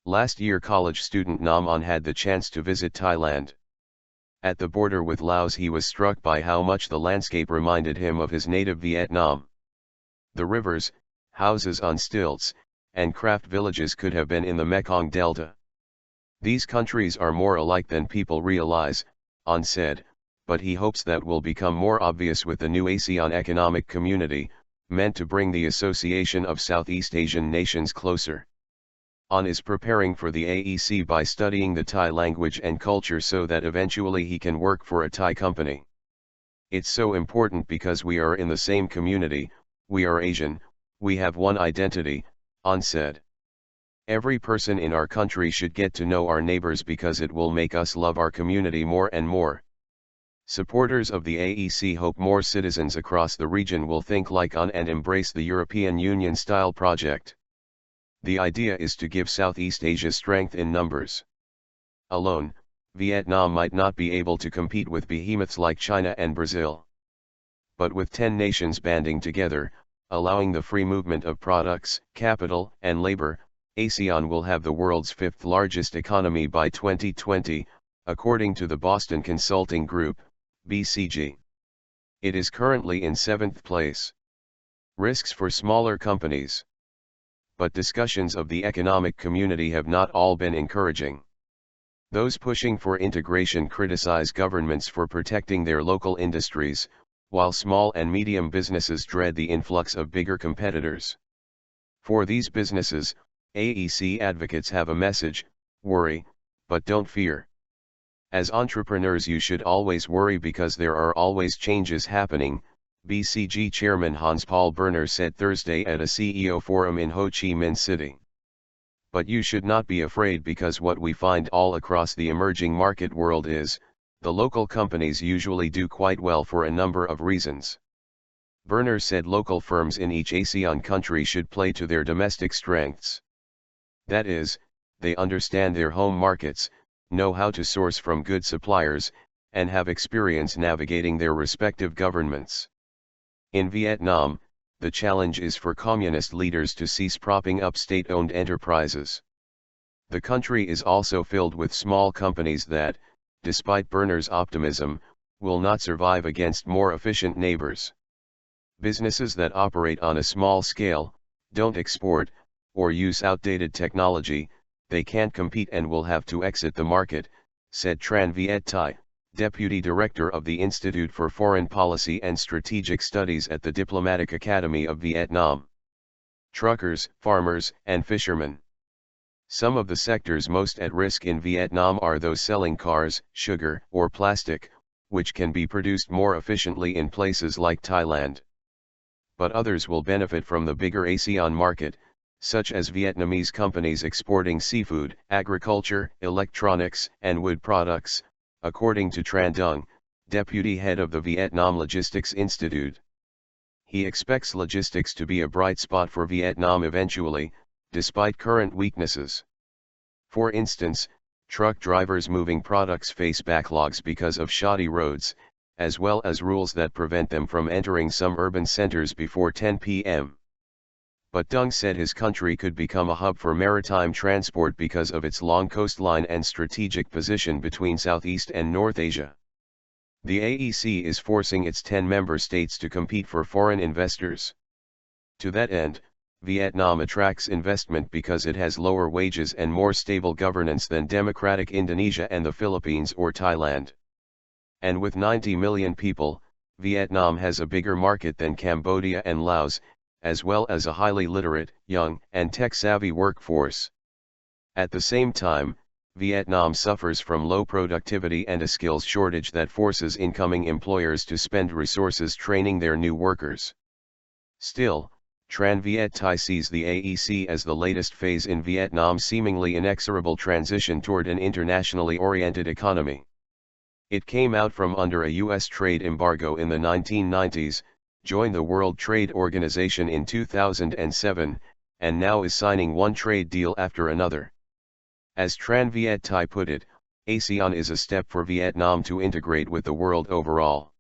Last year college student Nam Anh had the chance to visit Thailand. At the border with Laos he was struck by how much the landscape reminded him of his native Vietnam. The rivers, houses on stilts, and craft villages could have been in the Mekong Delta. These countries are more alike than people realize, Anh said, but he hopes that will become more obvious with the new ASEAN Economic Community, meant to bring the association of Southeast Asian nations closer. Anh is preparing for the AEC by studying the Thai language and culture so that eventually he can work for a Thai company. It's so important because we are in the same community, we are Asian, we have one identity, Anh said. Every person in our country should get to know our neighbors because it will make us love our community more and more. Supporters of the AEC hope more citizens across the region will think like Anh and embrace the European Union-style project. The idea is to give Southeast Asia strength in numbers. Alone, Vietnam might not be able to compete with behemoths like China and Brazil. But with 10 nations banding together, allowing the free movement of products, capital, and labor, ASEAN will have the world's fifth largest economy by 2020, according to the Boston Consulting Group, BCG. It is currently in 7th place. Risks for smaller companies. But discussions of the economic community have not all been encouraging. Those pushing for integration criticize governments for protecting their local industries, while small and medium businesses dread the influx of bigger competitors. For these businesses, AEC advocates have a message: worry, but don't fear. As entrepreneurs you should always worry because there are always changes happening, BCG Chairman Hans-Paul Berner said Thursday at a CEO forum in Ho Chi Minh City. But you should not be afraid because what we find all across the emerging market world is, the local companies usually do quite well for a number of reasons. Berner said local firms in each ASEAN country should play to their domestic strengths. That is, they understand their home markets, know how to source from good suppliers, and have experience navigating their respective governments. In Vietnam, the challenge is for communist leaders to cease propping up state-owned enterprises. The country is also filled with small companies that, despite Berner's optimism, will not survive against more efficient neighbors. Businesses that operate on a small scale, don't export, or use outdated technology, they can't compete and will have to exit the market, said Tran Viet Thai, Deputy Director of the Institute for Foreign Policy and Strategic Studies at the Diplomatic Academy of Vietnam. Truckers, farmers, and fishermen. Some of the sectors most at risk in Vietnam are those selling cars, sugar, or plastic, which can be produced more efficiently in places like Thailand. But others will benefit from the bigger ASEAN market, such as Vietnamese companies exporting seafood, agriculture, electronics, and wood products, according to Tran Dung, deputy head of the Vietnam Logistics Institute. He expects logistics to be a bright spot for Vietnam eventually, despite current weaknesses. For instance, truck drivers moving products face backlogs because of shoddy roads, as well as rules that prevent them from entering some urban centers before 10 p.m. But Dung said his country could become a hub for maritime transport because of its long coastline and strategic position between Southeast and North Asia. The AEC is forcing its 10 member states to compete for foreign investors. To that end, Vietnam attracts investment because it has lower wages and more stable governance than democratic Indonesia and the Philippines or Thailand. And with 90 million people, Vietnam has a bigger market than Cambodia and Laos, as well as a highly literate, young, and tech-savvy workforce. At the same time, Vietnam suffers from low productivity and a skills shortage that forces incoming employers to spend resources training their new workers. Still, Tran Viet Thai sees the AEC as the latest phase in Vietnam's seemingly inexorable transition toward an internationally oriented economy. It came out from under a U.S. trade embargo in the 1990s, joined the World Trade Organization in 2007, and now is signing one trade deal after another. As Tran Viet Thai put it, ASEAN is a step for Vietnam to integrate with the world overall.